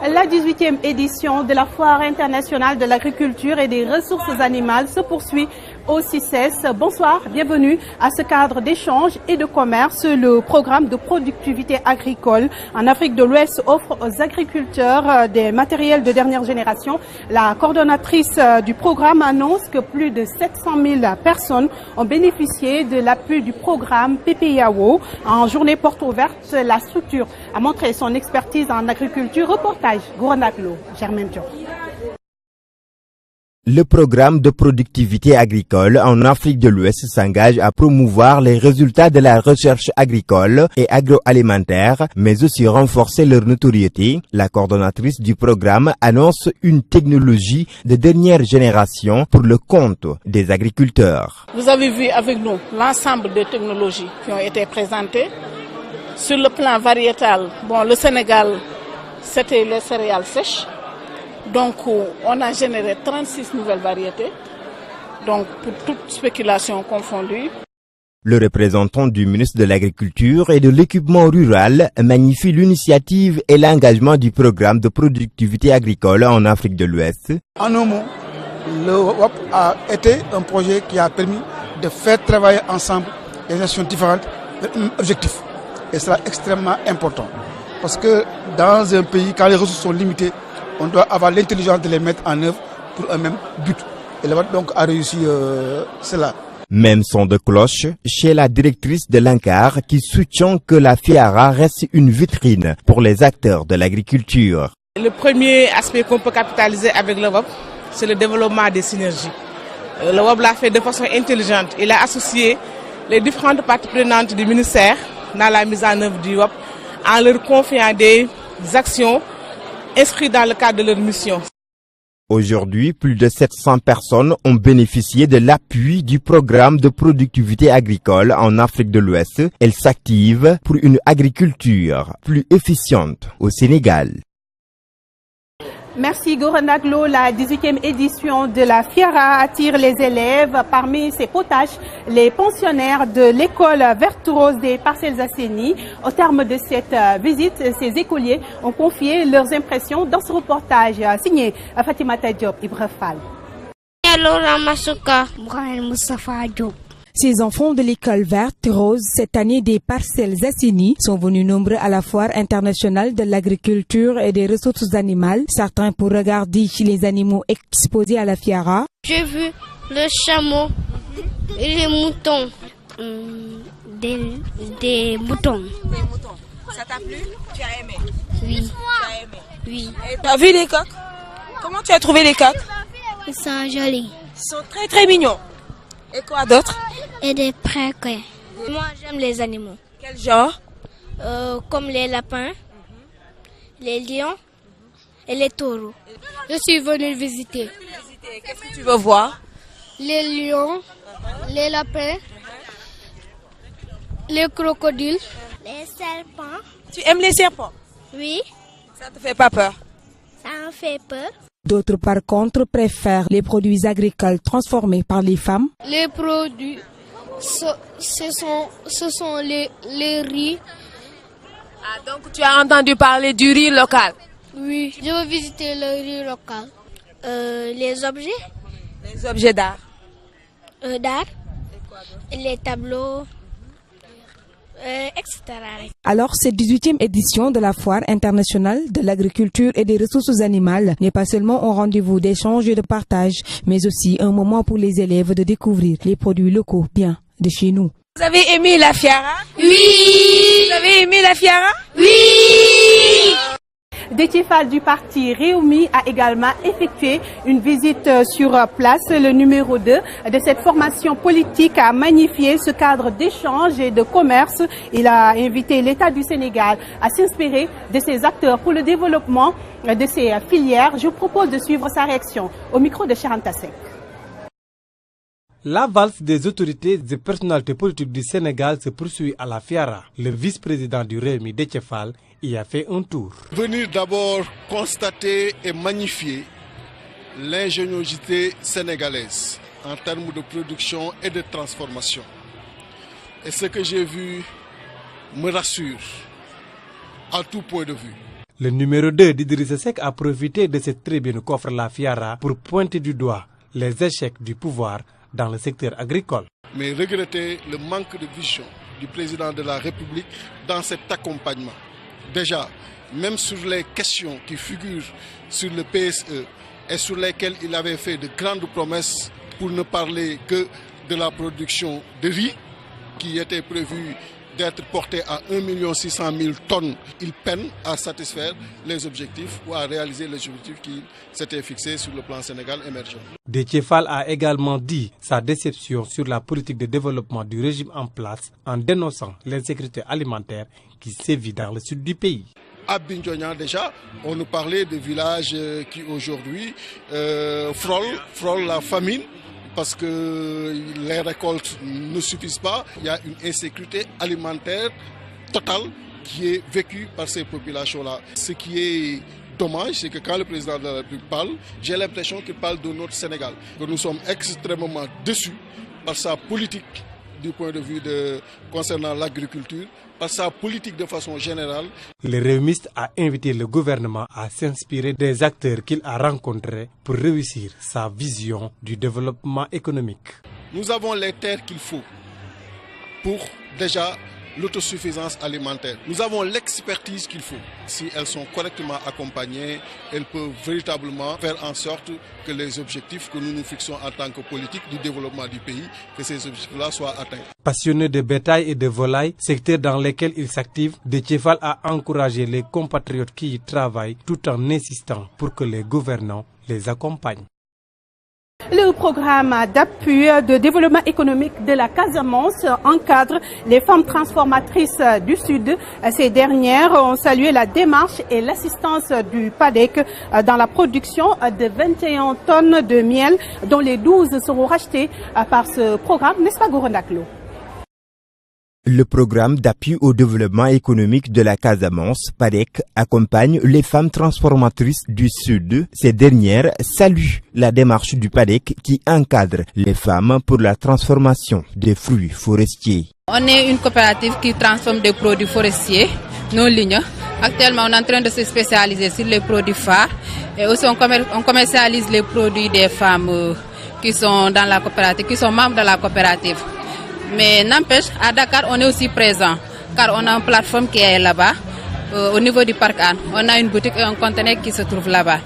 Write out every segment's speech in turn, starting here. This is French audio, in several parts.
La 18e édition de la Foire internationale de l'agriculture et des ressources animales se poursuit au CICES. Bonsoir, bienvenue à ce cadre d'échange et de commerce. Le programme de productivité agricole en Afrique de l'Ouest offre aux agriculteurs des matériels de dernière génération. La coordonnatrice du programme annonce que plus de 700 000 personnes ont bénéficié de l'appui du programme PPIAO. En journée porte ouverte, la structure a montré son expertise en agriculture. Reportage Goronaklo, Germaine Diop. Le programme de productivité agricole en Afrique de l'Ouest s'engage à promouvoir les résultats de la recherche agricole et agroalimentaire, mais aussi renforcer leur notoriété. La coordonnatrice du programme annonce une technologie de dernière génération pour le compte des agriculteurs. Vous avez vu avec nous l'ensemble des technologies qui ont été présentées. Sur le plan variétal, le Sénégal, c'était les céréales sèches. Donc, on a généré 36 nouvelles variétés, donc pour toute spéculation confondue. Le représentant du ministre de l'Agriculture et de l'Équipement rural magnifie l'initiative et l'engagement du programme de productivité agricole en Afrique de l'Ouest. En un mot, le WAP a été un projet qui a permis de faire travailler ensemble les nations différentes vers un objectif. Et c'est extrêmement important. Parce que dans un pays, quand les ressources sont limitées, on doit avoir l'intelligence de les mettre en œuvre pour un même but. Et le WAP donc a réussi cela. Même son de cloche chez la directrice de l'ANCAR qui soutient que la FIARA reste une vitrine pour les acteurs de l'agriculture. Le premier aspect qu'on peut capitaliser avec le WAP, c'est le développement des synergies. Le WAP l'a fait de façon intelligente. Il a associé les différentes parties prenantes du ministère dans la mise en œuvre du WAP en leur confiant des actions inscrites dans le cadre de leur mission. Aujourd'hui, plus de 700 personnes ont bénéficié de l'appui du programme de productivité agricole en Afrique de l'Ouest. Elles s'activent pour une agriculture plus efficiente au Sénégal. Merci Goronaglo. La 18e édition de la FIARA attire les élèves. Parmi ses potages, les pensionnaires de l'école Verte Rose des Parcelles Assainies. Au terme de cette visite, ces écoliers ont confié leurs impressions dans ce reportage signé Fatimata Diop Ibrahim. Ces enfants de l'école Verte Rose, cette année des Parcelles Assainies, sont venus nombreux à la Foire internationale de l'agriculture et des ressources animales, certains pour regarder les animaux exposés à la FIARA. J'ai vu le chameau et les moutons. Des moutons. Des moutons. Ça t'a plu? Tu as aimé? Oui. Tu as aimé? Oui. Tu as vu les coqs? Comment tu as trouvé les coqs? Ils sont jolis. Ils sont très très mignons. Et quoi d'autre? Et des précoces. Moi, j'aime les animaux. Quel genre? Comme les lapins, les lions et les taureaux. Je suis venue visiter. Qu'est-ce que tu veux voir? Les lions, les lapins, les crocodiles, les serpents. Tu aimes les serpents? Oui. Ça te fait pas peur? Ça en fait peur. D'autres, par contre, préfèrent les produits agricoles transformés par les femmes. Les produits, ce sont les riz. Ah, donc tu as entendu parler du riz local? Oui, je veux visiter le riz local. Les objets? Les objets d'art. D'art. Les tableaux. Etc. Alors, cette 18e édition de la Foire internationale de l'agriculture et des ressources animales n'est pas seulement un rendez-vous d'échange et de partage, mais aussi un moment pour les élèves de découvrir les produits locaux bien de chez nous. Vous avez aimé la FIARA? Oui. Vous avez aimé la FIARA? Oui. Déthié Fall du parti Réumi a également effectué une visite sur place. Le numéro 2 de cette formation politique a magnifié ce cadre d'échange et de commerce. Il a invité l'État du Sénégal à s'inspirer de ces acteurs pour le développement de ces filières. Je vous propose de suivre sa réaction au micro de Charanta Seck. La valse des autorités et personnalités politiques du Sénégal se poursuit à la FIARA. Le vice-président du Réumi, Déthié Fall, y a fait un tour. Venir d'abord constater et magnifier l'ingéniosité sénégalaise en termes de production et de transformation. Et ce que j'ai vu me rassure à tout point de vue. Le numéro 2 d'Idrissa Seck a profité de cette tribune qu'offre la FIARA pour pointer du doigt les échecs du pouvoir dans le secteur agricole. Mais regretter le manque de vision du président de la République dans cet accompagnement. Déjà, même sur les questions qui figurent sur le PSE et sur lesquelles il avait fait de grandes promesses pour ne parler que de la production de riz qui était prévue d'être porté à 1 600 000 tonnes, il peine à satisfaire les objectifs ou à réaliser les objectifs qu'il s'était fixés sur le plan Sénégal émergent. Déthié Fall a également dit sa déception sur la politique de développement du régime en place en dénonçant l'insécurité alimentaire qui sévit dans le sud du pays. À Bignona déjà, on nous parlait de villages qui aujourd'hui frôlent la famine, parce que les récoltes ne suffisent pas. Il y a une insécurité alimentaire totale qui est vécue par ces populations-là. Ce qui est dommage, c'est que quand le président de la République parle, j'ai l'impression qu'il parle de notre Sénégal. Que nous sommes extrêmement déçus par sa politique du point de vue concernant l'agriculture, par sa politique de façon générale. Le Rewmiste a invité le gouvernement à s'inspirer des acteurs qu'il a rencontrés pour réussir sa vision du développement économique. Nous avons les terres qu'il faut pour déjà l'autosuffisance alimentaire. Nous avons l'expertise qu'il faut. Si elles sont correctement accompagnées, elles peuvent véritablement faire en sorte que les objectifs que nous nous fixons en tant que politique du développement du pays, que ces objectifs-là soient atteints. Passionné de bétail et de volaille, secteur dans lequel il s'active, Déthié Fall a encouragé les compatriotes qui y travaillent tout en insistant pour que les gouvernants les accompagnent. Le programme d'appui de développement économique de la Casamance encadre les femmes transformatrices du Sud. Ces dernières ont salué la démarche et l'assistance du PADEC dans la production de 21 tonnes de miel, dont les 12 seront rachetées par ce programme, n'est-ce pas Gorondaklo? Le programme d'appui au développement économique de la Casamance, PADEC, accompagne les femmes transformatrices du Sud. Ces dernières saluent la démarche du PADEC qui encadre les femmes pour la transformation des fruits forestiers. On est une coopérative qui transforme des produits forestiers non ligneux. Actuellement, on est en train de se spécialiser sur les produits phares et aussi on commercialise les produits des femmes qui sont dans la coopérative, qui sont membres de la coopérative. Mais n'empêche, à Dakar, on est aussi présent, car on a une plateforme qui est là-bas, au niveau du parc Anne. On a une boutique et un conteneur qui se trouve là-bas.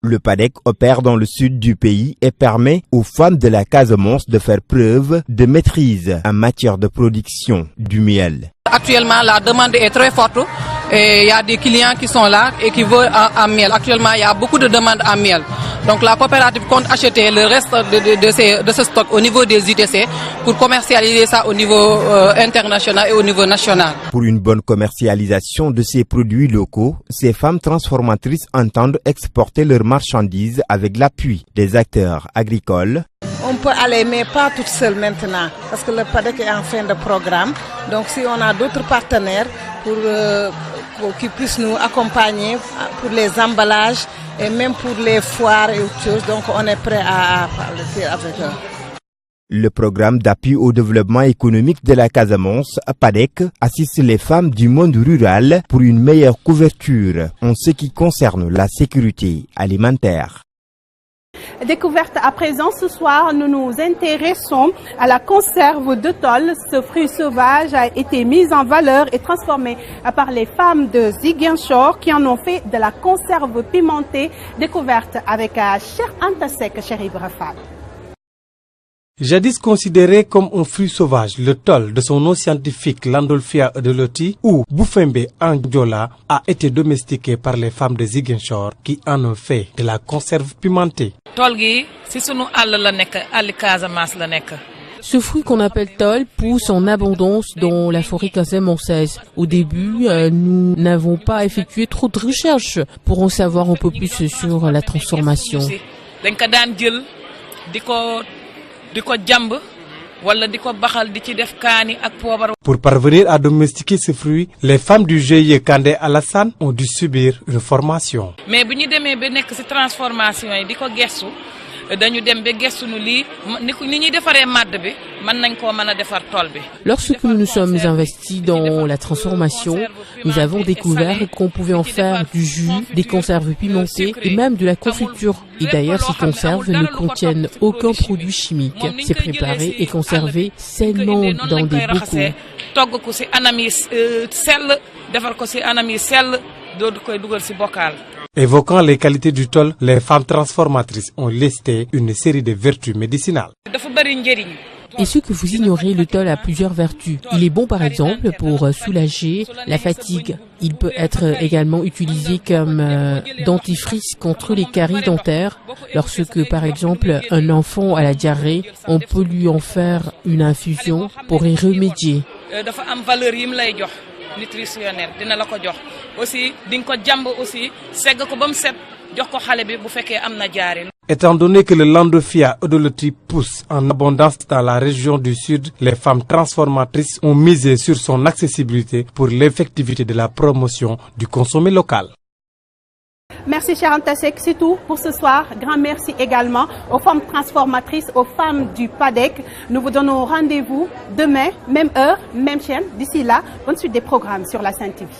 Le PADEC opère dans le sud du pays et permet aux femmes de la Casamance de faire preuve de maîtrise en matière de production du miel. Actuellement, la demande est très forte et il y a des clients qui sont là et qui veulent en miel. Actuellement, il y a beaucoup de demandes en miel. Donc la coopérative compte acheter le reste de ce stock au niveau des ITC pour commercialiser ça au niveau international et au niveau national. Pour une bonne commercialisation de ces produits locaux, ces femmes transformatrices entendent exporter leurs marchandises avec l'appui des acteurs agricoles. On peut aller, mais pas toute seule maintenant, parce que le PADEC est en fin de programme. Donc si on a d'autres partenaires pour qu'ils puissent nous accompagner pour les emballages et même pour les foires et autres choses, donc on est prêt à parler avec eux. Le programme d'appui au développement économique de la Casamance, PADEC, assiste les femmes du monde rural pour une meilleure couverture en ce qui concerne la sécurité alimentaire. Découverte à présent, ce soir, nous nous intéressons à la conserve de tôle. Ce fruit sauvage a été mis en valeur et transformé par les femmes de Ziguinchor qui en ont fait de la conserve pimentée. Découverte avec Cher Antasek, Cher Ibrafal. Jadis considéré comme un fruit sauvage, le tôle de son nom scientifique Landolphia edeloti ou Boufembe Angiola a été domestiqué par les femmes de Ziguinchor qui en ont fait de la conserve pimentée. Ce fruit qu'on appelle tôle pousse en abondance dans la forêt casamançaise. Au début, nous n'avons pas effectué trop de recherches pour en savoir un peu plus sur la transformation. Pour parvenir à domestiquer ce fruit, les femmes du GIE Kandé Alassane ont dû subir une formation. Mais si nous avons cette transformation, dañu dem ba gëstu lii ni ñuy defaree màdd bi mën nañ koo mën a defar tool bi. Lorsque nous nous sommes investis dans la transformation, nous avons découvert qu'on pouvait en faire du jus, des conserves pimentées et même de la confiture. Et d'ailleurs, ces conserves ne contiennent aucun produit chimique. C'est préparé et conservé sainement dans des bocaux. togg ko ci anam yi sell defar ko ci anam yi sell doo koy dugal ci bocal. Évoquant les qualités du tôle, les femmes transformatrices ont listé une série de vertus médicinales. dafa bari njëriñ. Et ce que vous ignorez, le tôle a plusieurs vertus. Il est bon par exemple pour soulager la fatigue. Il peut être également utilisé comme dentifrice contre les caries dentaires. Lorsque par exemple un enfant a la diarrhée, on peut lui en faire une infusion pour y remédier. dafa am valeur yim lay jox nutritionnel dina la ko jox aussi di nga ko jàmb aussi segg ko bam set jox ko xale bi bu fekkee am na diarrhée. Étant donné que le Landolphia odoloti pousse en abondance dans la région du Sud, les femmes transformatrices ont misé sur son accessibilité pour l'effectivité de la promotion du consommé local. Merci cher Anta Seck, c'est tout pour ce soir. Grand merci également aux femmes transformatrices, aux femmes du PADEC. Nous vous donnons rendez-vous demain, même heure, même chaîne. D'ici là, bonne suite des programmes sur la Sen TV.